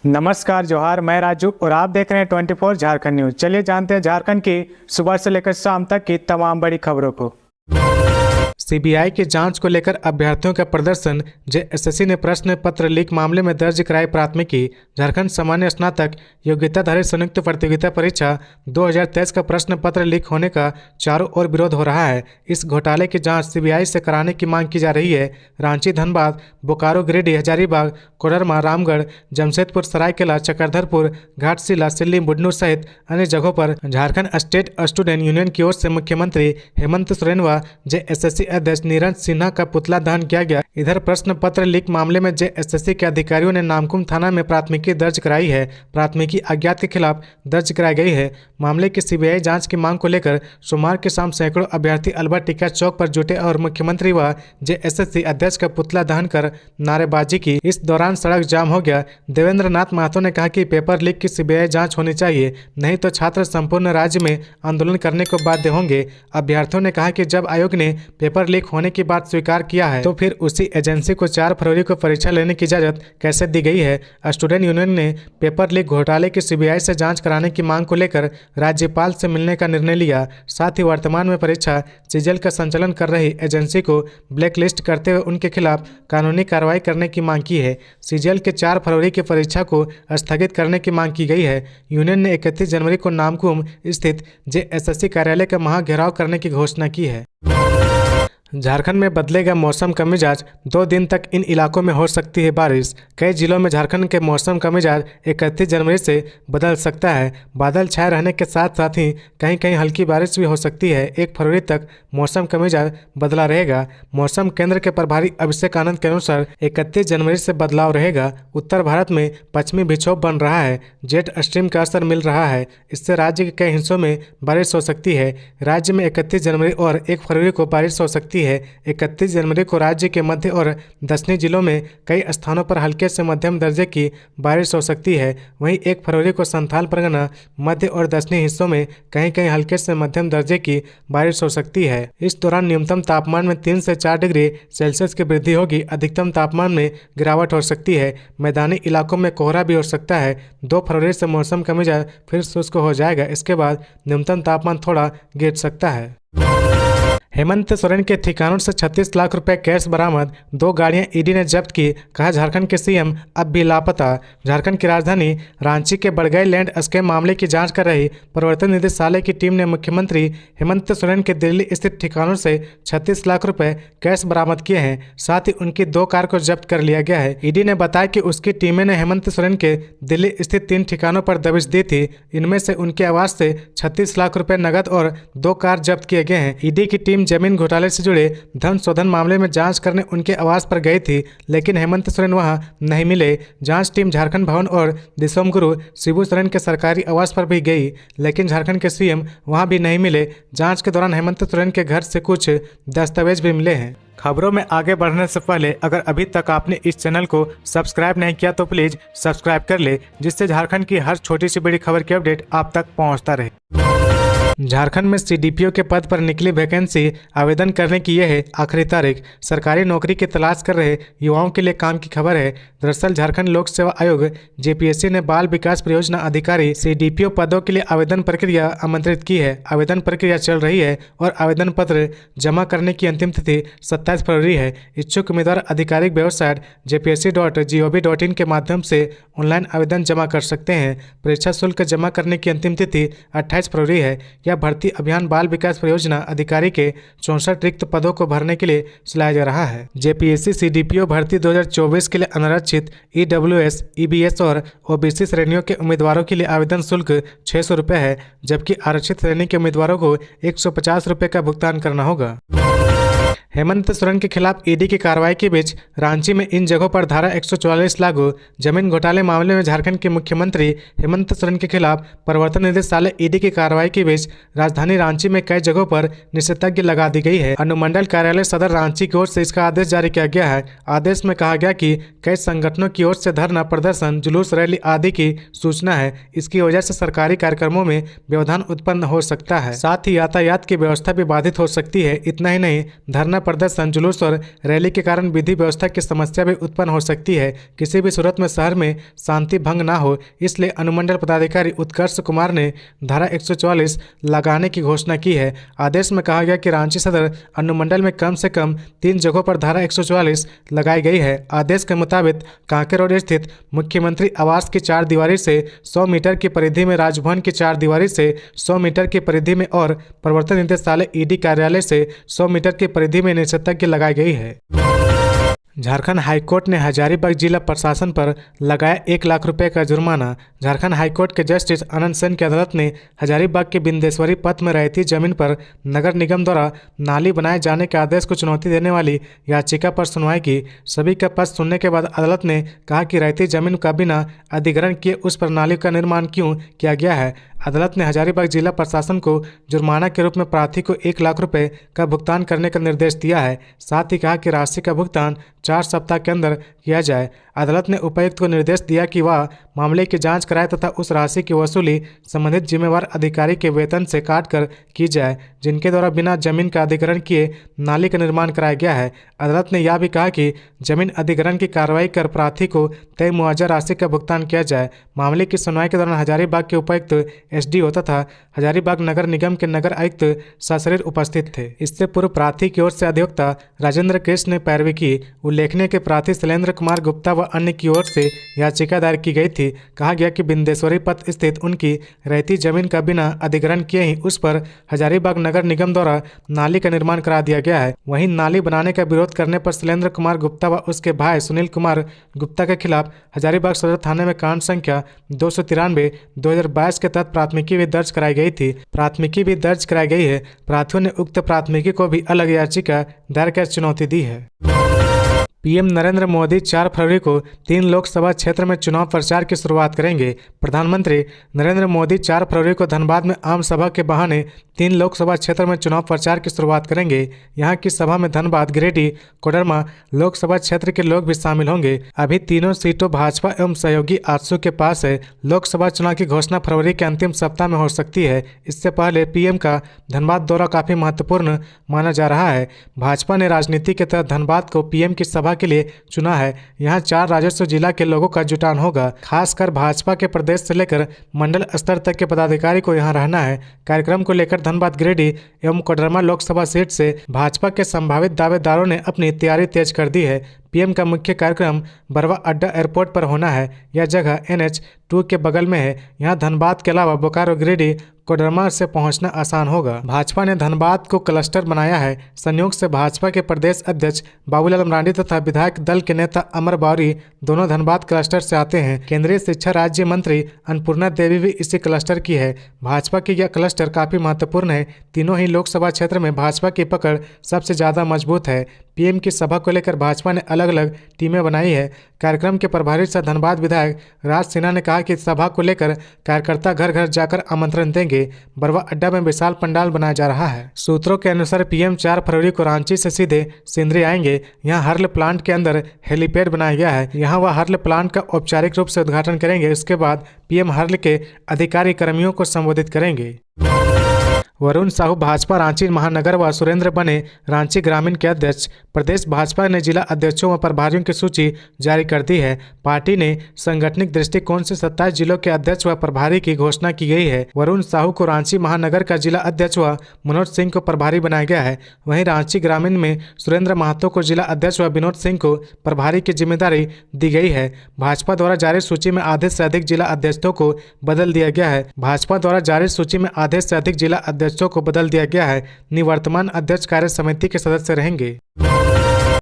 नमस्कार जोहार, मैं राजू और आप देख रहे हैं 24 झारखंड न्यूज। चलिए जानते हैं झारखंड की सुबह से लेकर शाम तक की तमाम बड़ी खबरों को। सीबीआई की जांच को लेकर अभ्यर्थियों का प्रदर्शन। जेएसएससी ने प्रश्न पत्र लीक मामले में दर्ज कराई प्राथमिकी। झारखंड सामान्य स्नातक योग्यताधारी संयुक्त प्रतियोगिता परीक्षा 2023 का प्रश्न पत्र लीक होने का चारों ओर विरोध हो रहा है। इस घोटाले की जांच सीबीआई से कराने की मांग की जा रही है। रांची, धनबाद, बोकारो, गिरिडीह, हजारीबाग, कोडरमा, रामगढ़, जमशेदपुर, सरायकेला, चक्रधरपुर, घाटशिला, सिल्ली, बुढ़नू सहित अन्य जगहों पर झारखंड स्टेट स्टूडेंट यूनियन की ओर से मुख्यमंत्री हेमंत सोरेन व जेएसएससी अध्यक्ष नीरज सिन्हा का पुतला दहन किया गया। इधर प्रश्न पत्र लीक मामले में जेएसएससी के अधिकारियों ने नामकुम थाना में प्राथमिकी दर्ज कराई है। प्राथमिकी अज्ञात के खिलाफ दर्ज कराई गई है। मामले की सीबीआई जांच की मांग को लेकर सोमवार की शाम सैकड़ों अभ्यर्थी अल्बर्ट टिक्का चौक पर जुटे और मुख्यमंत्री व जेएसएससी अध्यक्ष का पुतला दहन कर नारेबाजी की। इस दौरान सड़क जाम हो गया। देवेंद्र नाथ महतो ने कहा कि पेपर लीक की सीबीआई जांच होनी चाहिए, नहीं तो छात्र संपूर्ण राज्य में आंदोलन करने को बाध्य होंगे। अभ्यर्थियों ने कहा कि जब आयोग ने पेपर लीक होने की बात स्वीकार किया है तो फिर उसी एजेंसी को 4 फरवरी को परीक्षा लेने की इजाजत कैसे दी गई है। स्टूडेंट यूनियन ने पेपर लीक घोटाले की सीबीआई से जांच कराने की मांग को लेकर राज्यपाल से मिलने का निर्णय लिया। साथ ही वर्तमान में परीक्षा सीजीएल का संचालन कर रही एजेंसी को ब्लैकलिस्ट करते हुए उनके खिलाफ कानूनी कार्रवाई करने की मांग की है। सीजीएल के 4 फरवरी की परीक्षा को स्थगित करने की मांग की गई है। यूनियन ने 31 जनवरी को नामकुम स्थित जेएसएससी कार्यालय का महाघेराव करने की घोषणा की है। झारखंड में बदलेगा मौसम का मिजाज, 2 दिन तक इन इलाकों में हो सकती है बारिश। कई जिलों में झारखंड के मौसम का मिजाज 31 जनवरी से बदल सकता है। बादल छाए रहने के साथ साथ ही कहीं कहीं हल्की बारिश भी हो सकती है। 1 फरवरी तक मौसम का मिजाज बदला रहेगा। मौसम केंद्र के प्रभारी अभिषेक आनंद के अनुसार 31 जनवरी से बदलाव रहेगा। उत्तर भारत में पश्चिमी विक्षोभ बन रहा है। जेट स्ट्रीम का असर मिल रहा है। इससे राज्य के कई हिस्सों में बारिश हो सकती है। राज्य में 31 जनवरी और 1 फरवरी को बारिश हो सकती है। 31 जनवरी को राज्य के मध्य और दक्षिणी जिलों में कई स्थानों पर हल्के से मध्यम दर्जे की बारिश हो सकती है। वहीं 1 फरवरी को संथाल परगना, मध्य और दक्षिणी हिस्सों में कहीं कहीं हल्के से मध्यम दर्जे की बारिश हो सकती है। इस दौरान न्यूनतम तापमान में 3 से 4 डिग्री सेल्सियस की वृद्धि होगी। अधिकतम तापमान में गिरावट हो सकती है। मैदानी इलाकों में कोहरा भी हो सकता है। 2 फरवरी से मौसम का मिजाज फिर शुष्क हो जाएगा। इसके बाद न्यूनतम तापमान थोड़ा गिर सकता है। हेमंत सोरेन के ठिकानों से 36 लाख रुपए कैश बरामद। 2 गाड़ियां ईडी ने जब्त की। कहा झारखंड के सीएम अब भी लापता। झारखंड की राजधानी रांची के बड़गई लैंड स्कैम मामले की जांच कर रही प्रवर्तन निदेशालय की टीम ने मुख्यमंत्री हेमंत सोरेन के दिल्ली स्थित ठिकानों से 36 लाख रुपए कैश बरामद किए हैं। साथ ही उनकी 2 कार को जब्त कर लिया गया है। ईडी ने बताया कि उसकी टीमें ने हेमंत सोरेन के दिल्ली स्थित 3 ठिकानों पर दबिश दी थी। इनमें से उनके आवास से 36 लाख रुपए नकद और 2 कार जब्त किए गए हैं। ईडी की टीम जमीन घोटाले से जुड़े धन शोधन मामले में जांच करने उनके आवास पर गई थी, लेकिन हेमंत सोरेन वहां नहीं मिले। जांच टीम झारखंड भवन और दिसोम गुरु शिबू सोरेन के सरकारी आवास पर भी गई, लेकिन झारखंड के सीएम वहां भी नहीं मिले। जांच के दौरान हेमंत सोरेन के घर से कुछ दस्तावेज भी मिले हैं। खबरों में आगे बढ़ने से पहले अगर अभी तक आपने इस चैनल को सब्सक्राइब नहीं किया तो प्लीज सब्सक्राइब कर ले, जिससे झारखंड की हर छोटी सी बड़ी खबर की अपडेट आप तक पहुंचता रहे। झारखंड में सीडीपीओ के पद पर निकली वैकेंसी। आवेदन करने की यह है आखिरी तारीख। सरकारी नौकरी की तलाश कर रहे युवाओं के लिए काम की खबर है। दरअसल झारखंड लोक सेवा आयोग जेपीएससी ने बाल विकास परियोजना अधिकारी सीडीपीओ पदों के लिए आवेदन प्रक्रिया आमंत्रित की है। आवेदन प्रक्रिया चल रही है और आवेदन पत्र जमा करने की अंतिम तिथि 27 फरवरी है। इच्छुक उम्मीदवार आधिकारिक वेबसाइट jpsc.gov.in के माध्यम से ऑनलाइन आवेदन जमा कर सकते हैं। परीक्षा शुल्क जमा करने की अंतिम तिथि 28 फरवरी है। यह भर्ती अभियान बाल विकास परियोजना अधिकारी के 64 रिक्त पदों को भरने के लिए चलाया जा रहा है। जेपीएससी सीडीपीओ भर्ती 2024 के लिए अनारक्षित ईडब्ल्यूएस, ईबीएस और ओबीसी श्रेणियों के उम्मीदवारों के लिए आवेदन शुल्क 600 रुपये है, जबकि आरक्षित श्रेणी के उम्मीदवारों को 150 रुपये का भुगतान करना होगा। हेमंत सोरेन के खिलाफ ईडी की कार्रवाई के बीच रांची में इन जगहों पर धारा 144 लागू। जमीन घोटाले मामले में झारखंड के मुख्यमंत्री हेमंत सोरेन के खिलाफ प्रवर्तन निदेशालय ईडी की कार्रवाई के बीच राजधानी रांची में कई जगहों पर निषेधाज्ञा लगा दी गई है। अनुमंडल कार्यालय सदर रांची की ओर से इसका आदेश जारी किया गया है। आदेश में कहा गया कि कई संगठनों की ओर से धरना प्रदर्शन, जुलूस, रैली आदि की सूचना है। इसकी वजह से सरकारी कार्यक्रमों में व्यवधान उत्पन्न हो सकता है। साथ ही यातायात की व्यवस्था भी बाधित हो सकती है। इतना ही नहीं, धरना धरना प्रदर्शन, जुलूस और रैली के कारण विधि व्यवस्था की समस्या भी उत्पन्न हो सकती है। किसी भी सूरत में शहर में शांति भंग ना हो, इसलिए अनुमंडल पदाधिकारी उत्कर्ष कुमार ने धारा 144 लगाने की घोषणा की है। आदेश में कहा गया कि रांची सदर अनुमंडल में कम से कम 3 जगहों पर धारा 144 लगाई गई है। आदेश के मुताबिक कांके रोड स्थित मुख्यमंत्री आवास की 4 दीवारी से 100 मीटर की परिधि में, राजभवन की 4 दीवारी से 100 मीटर की परिधि में और प्रवर्तन निदेशालय ईडी कार्यालय से 100 मीटर की परिधि में निषेधाज्ञा लगाई गई है। झारखंड हाईकोर्ट ने हजारीबाग जिला प्रशासन पर लगाया 1 लाख रुपए का जुर्माना। झारखंड हाईकोर्ट के जस्टिस आनंद सेन की अदालत ने हजारीबाग के बिंदेश्वरी पथ में रहती जमीन पर नगर निगम द्वारा नाली बनाए जाने के आदेश को चुनौती देने वाली याचिका पर सुनवाई की। सभी का पक्ष सुनने के बाद अदालत ने कहा कि रहती जमीन का बिना अधिग्रहण किए उस पर नाली का निर्माण क्यों किया गया है। अदालत ने हजारीबाग जिला प्रशासन को जुर्माना के रूप में प्रार्थी को 1 लाख रुपए का भुगतान करने का निर्देश दिया है। साथ ही कहा कि राशि का भुगतान 4 सप्ताह के अंदर किया जाए। अदालत ने उपायुक्त को निर्देश दिया कि वह मामले की जांच कराए तथा उस राशि की वसूली संबंधित जिम्मेवार अधिकारी के वेतन से काटकर की जाए जिनके द्वारा बिना जमीन का अधिग्रहण किए नाली का निर्माण कराया गया है। अदालत ने यह भी कहा कि जमीन अधिग्रहण की कार्रवाई कर प्रार्थी को तय मुआवजा राशि का भुगतान किया जाए। मामले की सुनवाई के दौरान हजारीबाग के उपायुक्त एसडीओ तथा हजारीबाग नगर निगम के नगर आयुक्त सशरीर उपस्थित थे। इससे पूर्व प्रार्थी की ओर से अधिवक्ता राजेंद्र कृष्ण ने पैरवी की। उल्लेखनीय के प्रार्थी शैलेंद्र कुमार गुप्ता व अन्य की ओर से याचिका दायर की गई थी। कहा गया कि बिंदेश्वरी पथ स्थित उनकी रहती जमीन का बिना अधिग्रहण किए ही उस पर हजारीबाग नगर निगम द्वारा नाली का निर्माण करा दिया गया है। वहीं नाली बनाने का विरोध करने पर शैलेंद्र कुमार गुप्ता व उसके भाई सुनील कुमार गुप्ता के खिलाफ हजारीबाग सदर थाने में कांड संख्या 293/2022 के तहत प्राथमिकी भी दर्ज कराई गई थी। प्राथमिकी भी दर्ज कराई गई है। प्रार्थियों ने उक्त प्राथमिकी को भी अलग याचिका दायर कर चुनौती दी है। पीएम नरेंद्र मोदी 4 फरवरी को 3 लोकसभा क्षेत्र में चुनाव प्रचार की शुरुआत करेंगे। प्रधानमंत्री नरेंद्र मोदी 4 फरवरी को धनबाद में आम सभा के बहाने 3 लोकसभा क्षेत्र में चुनाव प्रचार की शुरुआत करेंगे। यहां की सभा में धनबाद, गिरिडीह, कोडरमा लोकसभा क्षेत्र के लोग भी शामिल होंगे। अभी तीनों सीटों भाजपा एवं सहयोगी आजसू के पास है। लोकसभा चुनाव की घोषणा फरवरी के अंतिम सप्ताह में हो सकती है। इससे पहले पीएम का धनबाद दौरा काफी महत्वपूर्ण माना जा रहा है। भाजपा ने राजनीति के तहत धनबाद को पीएम की सभा के लिए चुना है। यहाँ 4 राजस्व जिला के लोगों का जुटान होगा। खासकर भाजपा के प्रदेश से लेकर मंडल स्तर तक के पदाधिकारी को यहाँ रहना है। कार्यक्रम को लेकर धनबाद, गिरिडीह एवं कोडरमा लोकसभा सीट से भाजपा के संभावित दावेदारों ने अपनी तैयारी तेज कर दी है। पीएम का मुख्य कार्यक्रम बरवा अड्डा एयरपोर्ट पर होना है। यह जगह NH2 के बगल में है। यहाँ धनबाद के अलावा बोकारो, गिरिडीह, कोडरमा से पहुंचना आसान होगा। भाजपा ने धनबाद को क्लस्टर बनाया है। संयोग से भाजपा के प्रदेश अध्यक्ष बाबूलाल मरांडी तथा विधायक दल के नेता अमर बावरी दोनों धनबाद क्लस्टर से आते हैं। केंद्रीय शिक्षा राज्य मंत्री अन्नपूर्णा देवी भी इसी क्लस्टर की है। भाजपा की यह क्लस्टर काफी महत्वपूर्ण है। तीनों ही लोकसभा क्षेत्र में भाजपा की पकड़ सबसे ज्यादा मजबूत है। पीएम की सभा को लेकर भाजपा ने अलग अलग टीमें बनाई है। कार्यक्रम के प्रभारी सह धनबाद विधायक राज सिन्हा ने कहा कि सभा को लेकर कार्यकर्ता घर घर जाकर आमंत्रण देंगे। बरवा अड्डा में विशाल पंडाल बनाया जा रहा है। सूत्रों के अनुसार पीएम 4 फरवरी को रांची से सीधे सिंदरी आएंगे। यहाँ हर्ल प्लांट के अंदर हेलीपैड बनाया गया है। यहाँ वह हर्ल प्लांट का औपचारिक रूप से उद्घाटन करेंगे। उसके बाद पीएम हर्ल के अधिकारी कर्मियों को संबोधित करेंगे। वरुण साहू भाजपा रांची महानगर व सुरेंद्र बने रांची ग्रामीण के अध्यक्ष। प्रदेश भाजपा ने जिला अध्यक्षों व प्रभारियों की सूची जारी कर दी है। पार्टी ने संगठनिक दृष्टिकोण से 27 जिलों के अध्यक्ष व प्रभारी की घोषणा की गई है। वरुण साहू को रांची महानगर का जिला अध्यक्ष व मनोज सिंह को प्रभारी बनाया गया है। वहीं रांची ग्रामीण में सुरेंद्र महतो को जिला अध्यक्ष व विनोद सिंह को प्रभारी की जिम्मेदारी दी गई है। भाजपा द्वारा जारी सूची में आधे से अधिक जिला अध्यक्षों को बदल दिया गया है। भाजपा द्वारा जारी सूची में आधे से अधिक जिला अध्यक्षों को बदल दिया गया है। निवर्तमान अध्यक्ष कार्य समिति के सदस्य रहेंगे।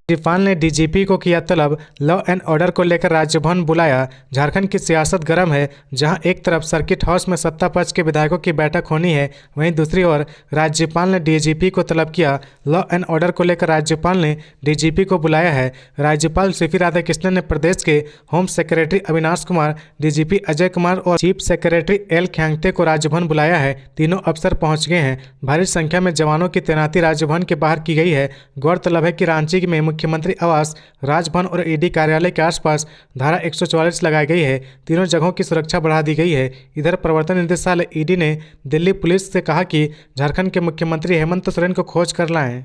राज्यपाल ने डीजीपी को किया तलब। लॉ एंड ऑर्डर को लेकर राज्य भवन बुलाया। झारखंड की सियासत गर्म है। जहां एक तरफ सर्किट हाउस में सत्ता पक्ष के विधायकों की बैठक होनी है, वहीं दूसरी ओर राज्यपाल ने डीजीपी को तलब किया। लॉ एंड ऑर्डर को लेकर राज्यपाल ने डीजीपी को बुलाया है। राज्यपाल सीपी राधाकृष्णन ने प्रदेश के home secretary Avinash Kumar, DGP Ajay Kumar और चीफ सेक्रेटरी एल ख्यांगते को राजभवन बुलाया है। तीनों अफसर पहुंच गए हैं। भारी संख्या में जवानों की तैनाती राजभवन के बाहर की गई है। गौरतलब है कि रांची में मुख्यमंत्री आवास, राजभवन और ईडी कार्यालय के आसपास धारा 144 लगाई गई है। तीनों जगहों की सुरक्षा बढ़ा दी गई है। इधर प्रवर्तन निदेशालय ईडी ने दिल्ली पुलिस से कहा कि झारखंड के मुख्यमंत्री हेमंत सोरेन को खोज कर लाएं।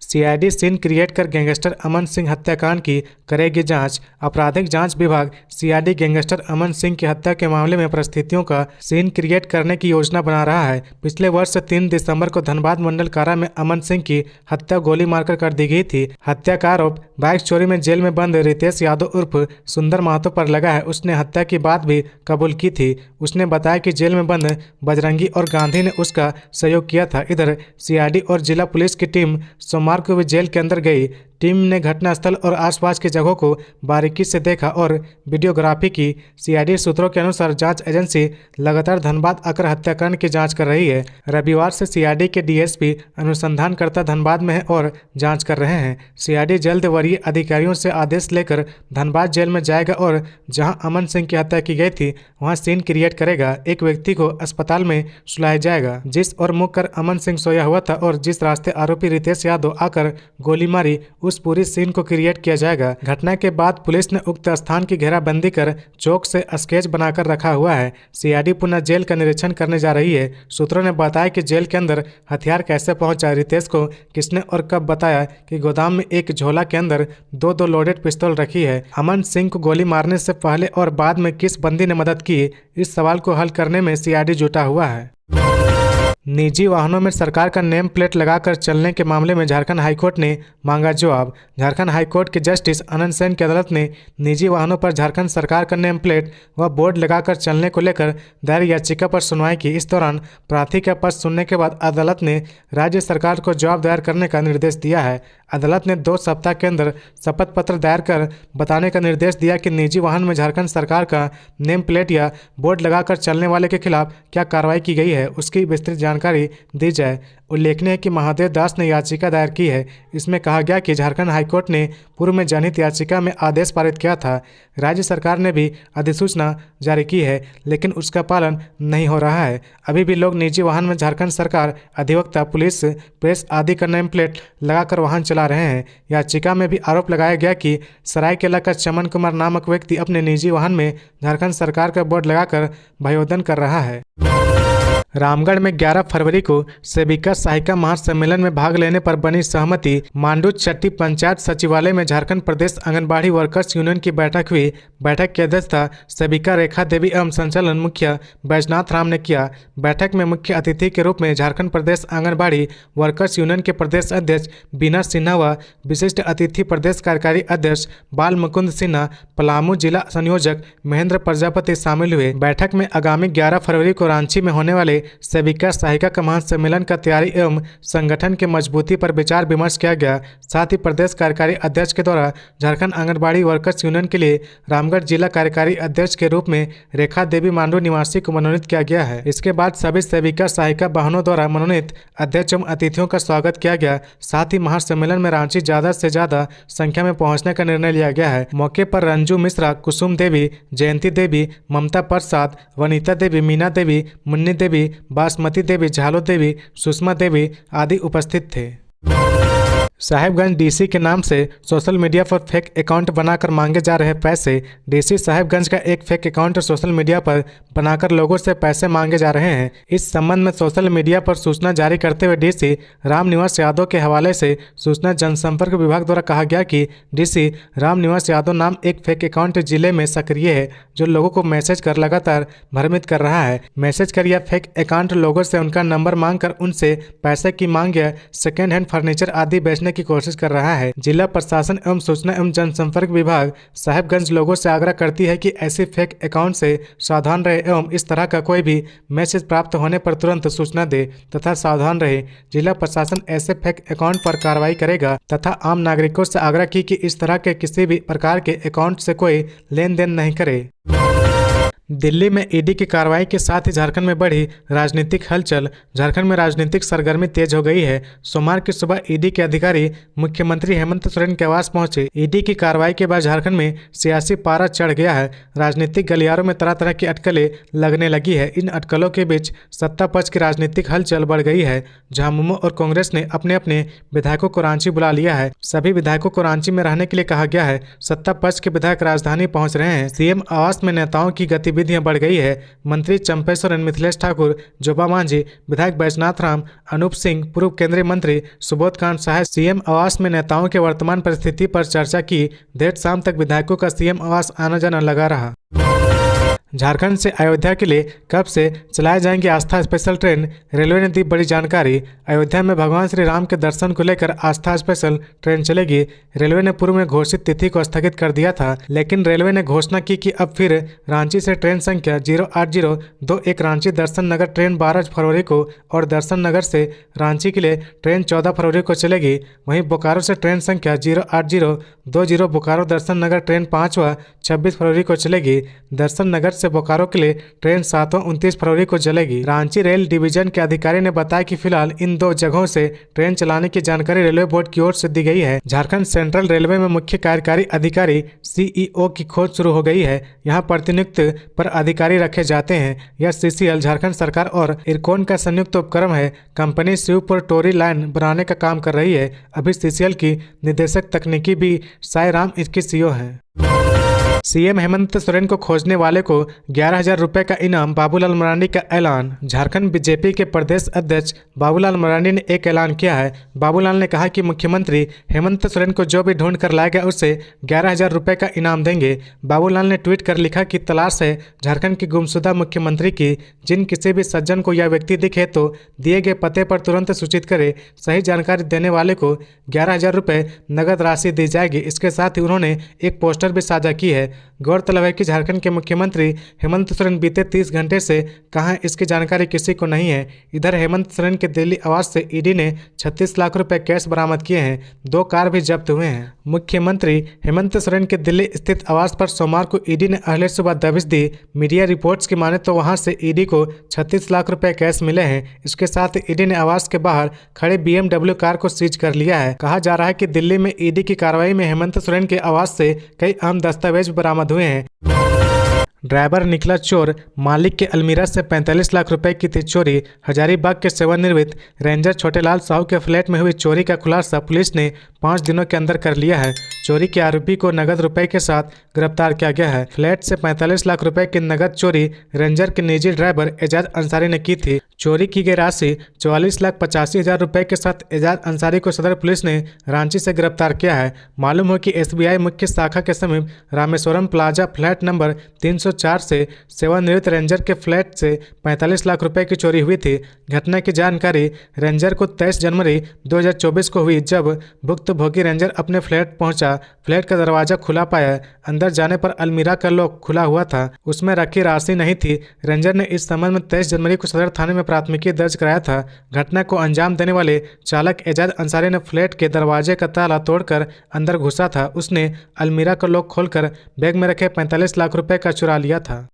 सीआईडी सीन क्रिएट कर गैंगस्टर अमन सिंह हत्याकांड की करेगी जांच। आपराधिक जांच विभाग सीआईडी गैंगस्टर अमन सिंह की हत्या के मामले में परिस्थितियों का सीन क्रिएट करने की योजना बना रहा है। पिछले वर्ष 3 दिसंबर को धनबाद मंडल कारा में अमन सिंह की हत्या गोली मारकर कर दी गई थी। हत्या का आरोप बाइक चोरी में जेल में बंद रितेश यादव उर्फ सुंदर महतो पर लगा है। उसने हत्या की बात भी कबूल की थी। उसने बताया कि जेल में बंद बजरंगी और गांधी ने उसका सहयोग किया था। इधर सीआईडी और जिला पुलिस की टीम सोमवार को भी जेल के अंदर गई। टीम ने घटनास्थल और आसपास की जगहों को बारीकी से देखा और वीडियोग्राफी की। सीआईडी सूत्रों के अनुसार जांच एजेंसी लगातार धनबाद आकर हत्याकांड की जांच कर रही है। रविवार से सीआईडी के डीएसपी अनुसंधानकर्ता धनबाद में है और जांच कर रहे हैं। सीआईडी जल्द वरीय अधिकारियों से आदेश लेकर धनबाद जेल में जाएगा और जहां अमन सिंह की हत्या की गई थी वहां सीन क्रिएट करेगा। एक व्यक्ति को अस्पताल में सुलाया जाएगा। जिस और मुख कर अमन सिंह सोया हुआ था और जिस रास्ते आरोपी रितेश यादव आकर गोली मारी उस पूरी सीन को क्रिएट किया जाएगा। घटना के बाद पुलिस ने उक्त स्थान की घेराबंदी कर चौक से स्केच बनाकर रखा हुआ है। सीआईडी पुनः जेल का निरीक्षण करने जा रही है। सूत्रों ने बताया कि जेल के अंदर हथियार कैसे पहुंचा, रितेश को किसने और कब बताया कि गोदाम में एक झोला के अंदर दो लोडेड पिस्तौल रखी है। अमन सिंह को गोली मारने से पहले और बाद में किस बंदी ने मदद की, इस सवाल को हल करने में सीआईडी जुटा हुआ है। निजी वाहनों में सरकार का नेम प्लेट लगाकर चलने के मामले में झारखंड हाईकोर्ट ने मांगा जवाब। झारखंड हाईकोर्ट के जस्टिस अनंत सेन की अदालत ने निजी वाहनों पर झारखंड सरकार का नेम प्लेट व बोर्ड लगाकर चलने को लेकर दायर याचिका पर सुनवाई की। इस दौरान प्रार्थी का पक्ष सुनने के बाद अदालत ने राज्य सरकार को जवाब दायर करने का निर्देश दिया है। अदालत ने 2 सप्ताह के अंदर शपथ पत्र दायर कर बताने का निर्देश दिया कि निजी वाहन में झारखंड सरकार का नेम प्लेट या बोर्ड लगाकर चलने वाले के खिलाफ क्या कार्रवाई की गई है, उसकी विस्तृत जानकारी दी जाए। उल्लेखनीय है कि महादेव दास ने याचिका दायर की है। इसमें कहा गया कि झारखंड हाईकोर्ट ने पूर्व में जनहित याचिका में आदेश पारित किया था। राज्य सरकार ने भी अधिसूचना जारी की है लेकिन उसका पालन नहीं हो रहा है। अभी भी लोग निजी वाहन में झारखंड सरकार, अधिवक्ता, पुलिस, प्रेस आदि का नेम प्लेट लगाकर वाहन चला रहे हैं। याचिका में भी आरोप लगाया गया कि सरायकेला का चमन कुमार नामक व्यक्ति अपने निजी वाहन में झारखंड सरकार का बोर्ड लगाकर भयोदन कर रहा है। रामगढ़ में 11 फरवरी को सेविका सहायिका महासम्मेलन में भाग लेने पर बनी सहमति। मांडू चट्टी पंचायत सचिवालय में झारखंड प्रदेश आंगनबाड़ी वर्कर्स यूनियन की बैठक हुई। बैठक की अध्यक्षता सेविका रेखा देवी एवं संचालन मुखिया बैजनाथ राम ने किया। बैठक में मुख्य अतिथि के रूप में झारखंड प्रदेश आंगनबाड़ी वर्कर्स यूनियन के प्रदेश अध्यक्ष बीना सिन्हा व विशिष्ट अतिथि प्रदेश कार्यकारी अध्यक्ष बाल मुकुंद सिन्हा, पलामू जिला संयोजक महेंद्र प्रजापति शामिल हुए। बैठक में आगामी 11 फरवरी को रांची में होने वाले सेविका सहायिका का महासम्मेलन का तैयारी एवं संगठन की मजबूती पर विचार विमर्श किया गया। साथ ही प्रदेश कार्यकारी अध्यक्ष के द्वारा झारखंड आंगनबाड़ी वर्कर्स यूनियन के लिए रामगढ़ जिला कार्यकारी अध्यक्ष के रूप में रेखा देवी मांडू निवासी को मनोनीत किया गया है। इसके बाद सभी सेविका सहायिका बहनों द्वारा मनोनीत अध्यक्ष एवं अतिथियों का स्वागत किया गया। साथ ही महासम्मेलन में रांची ज्यादा से ज्यादा संख्या में पहुंचने का निर्णय लिया गया है। मौके पर रंजू मिश्रा, कुसुम देवी, जयंती देवी, ममता प्रसाद, वनीता देवी, मीना देवी, मुन्नी देवी, बासमती देवी, झालो देवी, सुषमा देवी आदि उपस्थित थे। साहेबगंज डीसी के नाम से सोशल मीडिया पर फेक अकाउंट बनाकर मांगे जा रहे पैसे। डीसी साहेबगंज का एक फेक अकाउंट सोशल मीडिया पर बनाकर लोगों से पैसे मांगे जा रहे हैं। इस संबंध में सोशल मीडिया पर सूचना जारी करते हुए डीसी रामनिवास यादव के हवाले से सूचना जनसंपर्क विभाग द्वारा कहा गया कि डीसी रामनिवास यादव नाम एक फेक अकाउंट जिले में सक्रिय है जो लोगों को मैसेज कर लगातार भ्रमित कर रहा है। मैसेज कर यह फेक अकाउंट लोगों से उनका नंबर मांगकर उनसे पैसे की मांग या सेकेंड हैंड फर्नीचर आदि बेचने की कोशिश कर रहा है। जिला प्रशासन एवं सूचना एवं जनसंपर्क विभाग साहेबगंज लोगों से आग्रह करती है कि ऐसे फेक अकाउंट से सावधान रहे एवं इस तरह का कोई भी मैसेज प्राप्त होने पर तुरंत सूचना दे तथा सावधान रहे। जिला प्रशासन ऐसे फेक अकाउंट पर कार्रवाई करेगा तथा आम नागरिकों से आग्रह की कि इस तरह के किसी भी प्रकार के अकाउंट से कोई लेन देन नहीं करे। दिल्ली में ईडी की कार्रवाई के साथ ही झारखंड में बढ़ी राजनीतिक हलचल। झारखंड में राजनीतिक सरगर्मी तेज हो गई है। सोमवार की सुबह ईडी के अधिकारी मुख्यमंत्री हेमंत सोरेन के आवास पहुंचे। ईडी की कार्रवाई के बाद झारखंड में सियासी पारा चढ़ गया है। राजनीतिक गलियारों में तरह तरह की अटकलें लगने लगी है। इन अटकलों के बीच सत्ता पक्ष की राजनीतिक हलचल बढ़ गई है। झामुमो और कांग्रेस ने अपने अपने विधायकों को रांची बुला लिया है। सभी विधायकों को रांची में रहने के लिए कहा गया है। सत्ता पक्ष के विधायक राजधानी पहुंच रहे हैं। सीएम आवास में नेताओं की गतिविधि गतिविधियां बढ़ गई है। मंत्री चंपेश्वर मिथिलेश ठाकुर, जोबा मांझी, विधायक बैजनाथ राम, अनूप सिंह, पूर्व केंद्रीय मंत्री सुबोध कांत सहाय सीएम आवास में नेताओं के वर्तमान परिस्थिति पर चर्चा की। देर शाम तक विधायकों का सीएम आवास आना जाना लगा रहा। झारखंड से अयोध्या के लिए कब से चलाए जाएंगे आस्था स्पेशल ट्रेन, रेलवे ने दी बड़ी जानकारी। अयोध्या में भगवान श्री राम के दर्शन को लेकर आस्था स्पेशल ट्रेन चलेगी। रेलवे ने पूर्व में घोषित तिथि को स्थगित कर दिया था, लेकिन रेलवे ने घोषणा की कि अब फिर रांची से ट्रेन संख्या 08021 रांची दर्शन नगर ट्रेन 12 फरवरी को और दर्शन नगर से रांची के लिए ट्रेन 14 फरवरी को चलेगी। वहीं बोकारो से ट्रेन संख्या 08020 बोकारो दर्शन नगर ट्रेन 5 व 26 फरवरी को चलेगी। दर्शन नगर से बोकारो के लिए ट्रेन 7 व 29 फरवरी को चलेगी। रांची रेल डिवीजन के अधिकारी ने बताया कि फिलहाल इन 2 जगहों से ट्रेन चलाने की जानकारी रेलवे बोर्ड की ओर से दी गई है। झारखंड सेंट्रल रेलवे में मुख्य कार्यकारी अधिकारी सीईओ की खोज शुरू हो गई है। यहां प्रतिनियुक्त पर अधिकारी रखे जाते हैं। यह सीसीएल झारखंड सरकार और इरकॉन का संयुक्त उपक्रम है। कंपनी शिवपुर टोरी लाइन बनाने का काम कर रही है। अभी सीसीएल की निदेशक तकनीकी भी साई राम इसकी सीईओ है। सीएम हेमंत सोरेन को खोजने वाले को 11,000 रुपये का इनाम, बाबूलाल मरांडी का ऐलान। झारखंड बीजेपी के प्रदेश अध्यक्ष बाबूलाल मरांडी ने एक ऐलान किया है। बाबूलाल ने कहा कि मुख्यमंत्री हेमंत सोरेन को जो भी ढूंढ कर लाएगा उसे 11,000 रुपये का इनाम देंगे। बाबूलाल ने ट्वीट कर लिखा कि तलाश है झारखंड की गुमशुदा मुख्यमंत्री की। जिन किसी भी सज्जन को यह व्यक्ति दिखे तो दिए गए पते पर तुरंत सूचित करे। सही जानकारी देने वाले को 11,000 रुपये नगद राशि दी जाएगी। इसके साथ ही उन्होंने एक पोस्टर भी साझा की है। गौरतलब है कि झारखंड के मुख्यमंत्री हेमंत सोरेन बीते 30 घंटे से कहां हैं, इसकी जानकारी किसी को नहीं है। इधर हेमंत सोरेन के दिल्ली आवास से ईडी ने 36 लाख रुपए कैश बरामद किए हैं। 2 कार भी जब्त हुए हैं। मुख्यमंत्री हेमंत सोरेन के दिल्ली स्थित आवास पर सोमवार को ईडी ने अगले सुबह दबिश दी। मीडिया रिपोर्ट्स की माने तो वहां से ईडी को 36 लाख रुपए कैश मिले हैं। इसके साथ ईडी ने आवास के बाहर खड़े BMW कार को सीज कर लिया है। कहा जा रहा है कि दिल्ली में ईडी की कार्रवाई में हेमंत सोरेन के आवास से कई अहम दस्तावेज बरामद हुए हैं। ड्राइवर निकला चोर, मालिक के अलमीरा से 45 लाख रुपए की थी चोरी। हजारीबाग के सेवानिवृत्त रेंजर छोटेलाल साहू के फ्लैट में हुई चोरी का खुलासा पुलिस ने 5 दिनों के अंदर कर लिया है। चोरी के आरोपी को नगद रुपए के साथ गिरफ्तार किया गया है। फ्लैट से 45 लाख रुपए की नगद चोरी रेंजर के निजी ड्राइवर एजाज अंसारी ने की थी। चोरी की गई राशि 44,85,000 रुपए के साथ एजाज अंसारी को सदर पुलिस ने रांची से गिरफ्तार किया है। मालूम हो कि SBI मुख्य शाखा के समीप रामेश्वरम प्लाजा फ्लैट नंबर 304 से सेवानिवृत्त रेंजर के फ्लैट से 45 लाख रुपए की चोरी हुई थी। घटना की जानकारी रेंजर को 23 जनवरी 2024 को हुई, जब भुक्तभोगी रेंजर अपने फ्लैट पहुंचा। फ्लैट का दरवाजा खुला पाया। अंदर जाने पर अलमीरा का लॉक खुला हुआ था, उसमें रखी राशि नहीं थी। रेंजर ने इस संबंध में 23 जनवरी को सदर थाने में प्राथमिकी दर्ज कराया था। घटना को अंजाम देने वाले चालक एजाज अंसारी ने फ्लैट के दरवाजे का ताला तोड़कर अंदर घुसा था। उसने अलमीरा का लॉक खोलकर बैग में रखे 45 लाख रुपए का चुरा लिया था।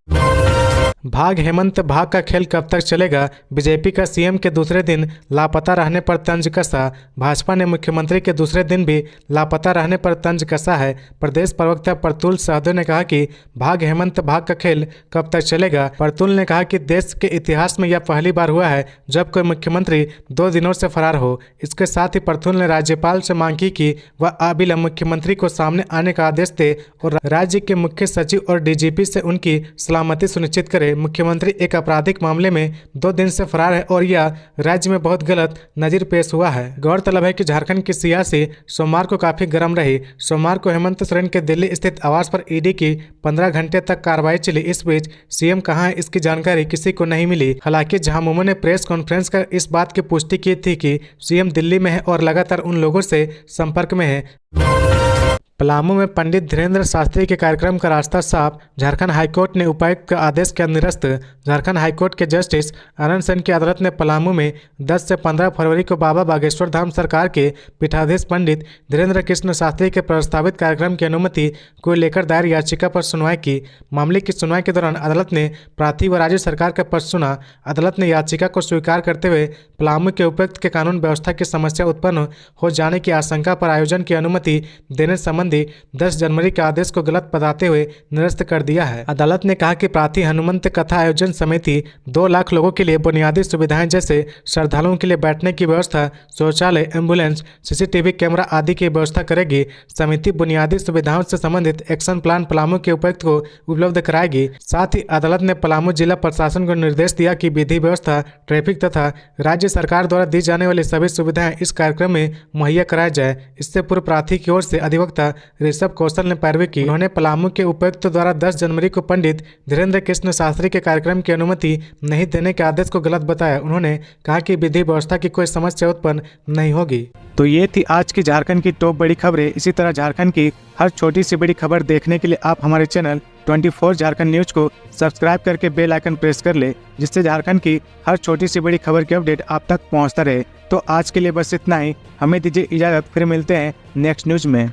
भाग हेमंत भाग का खेल कब तक चलेगा? बीजेपी का सीएम के दूसरे दिन लापता रहने पर तंज कसा। भाजपा ने मुख्यमंत्री के दूसरे दिन भी लापता रहने पर तंज कसा है। प्रदेश प्रवक्ता प्रतुल सहदेव ने कहा कि भाग हेमंत भाग का खेल कब तक चलेगा। प्रतुल ने कहा कि देश के इतिहास में यह पहली बार हुआ है जब कोई मुख्यमंत्री 2 दिनों से फरार हो। इसके साथ ही प्रतुल ने राज्यपाल से मांग की कि वह अविलंब मुख्यमंत्री को सामने आने का आदेश दे और राज्य के मुख्य सचिव और DGP से उनकी सलामती सुनिश्चित करे। मुख्यमंत्री एक आपराधिक मामले में 2 दिन से फरार है और यह राज्य में बहुत गलत नजीर पेश हुआ है। गौरतलब है कि झारखंड की सियासी सोमवार को काफी गर्म रही। सोमवार को हेमंत सोरेन के दिल्ली स्थित आवास पर ईडी की 15 घंटे तक कार्रवाई चली। इस बीच सीएम कहां है, इसकी जानकारी किसी को नहीं मिली। हालांकि झामुमो ने प्रेस कॉन्फ्रेंस कर इस बात की पुष्टि की थी कि सीएम दिल्ली में है और लगातार उन लोगों से संपर्क में है। पलामू में पंडित धीरेन्द्र शास्त्री के कार्यक्रम का रास्ता साफ। झारखंड हाईकोर्ट ने उपायुक्त का आदेश किया निरस्त। झारखंड हाईकोर्ट के जस्टिस आनंद सेन की अदालत ने पलामू में 10 से 15 फरवरी को बाबा बागेश्वर धाम सरकार के पीठाधीश पंडित धीरेन्द्र कृष्ण शास्त्री के प्रस्तावित कार्यक्रम की अनुमति को लेकर दायर याचिका पर सुनवाई की। मामले की सुनवाई के दौरान अदालत ने प्रांतीय व राज्य सरकार का पक्ष सुना। अदालत ने याचिका को स्वीकार करते हुए पलामू के उपायुक्त के कानून व्यवस्था की समस्या उत्पन्न हो जाने की आशंका पर आयोजन की अनुमति देने संबंधी संबंधी 10 जनवरी के आदेश को गलत बताते हुए निरस्त कर दिया है। अदालत ने कहा कि प्रार्थी हनुमंत कथा आयोजन समिति 2 लाख लोगों के लिए बुनियादी सुविधाएं जैसे श्रद्धालुओं के लिए बैठने की व्यवस्था, शौचालय, एम्बुलेंस, सीसीटीवी कैमरा आदि की व्यवस्था करेगी। समिति बुनियादी सुविधाओं से संबंधित एक्शन प्लान पलामू के उपायुक्त को उपलब्ध कराएगी। साथ ही अदालत ने पलामू जिला प्रशासन को निर्देश दिया कि विधि व्यवस्था, ट्रैफिक तथा राज्य सरकार द्वारा दी जाने वाली सभी सुविधाएं इस कार्यक्रम में मुहैया कराया जाए। इससे पूर्व प्रार्थी की ओर से अधिवक्ता ऋषभ कौशल ने पैरवी की। उन्होंने पलामू के उपायुक्त द्वारा 10 जनवरी को पंडित धीरेन्द्र कृष्ण शास्त्री के कार्यक्रम की अनुमति नहीं देने के आदेश को गलत बताया। उन्होंने कहा कि विधि व्यवस्था की कोई समस्या उत्पन्न नहीं होगी। तो ये थी आज की झारखंड की टॉप बड़ी खबरें। इसी तरह झारखंड की हर छोटी सी बड़ी खबर देखने के लिए आप हमारे चैनल 24 झारखंड न्यूज को सब्सक्राइब करके बेल आइकन प्रेस कर ले, जिससे झारखंड की हर छोटी सी बड़ी खबर की अपडेट आप तक पहुंचता रहे। तो आज के लिए बस इतना ही। हमें दीजिए इजाजत, फिर मिलते हैं नेक्स्ट न्यूज में।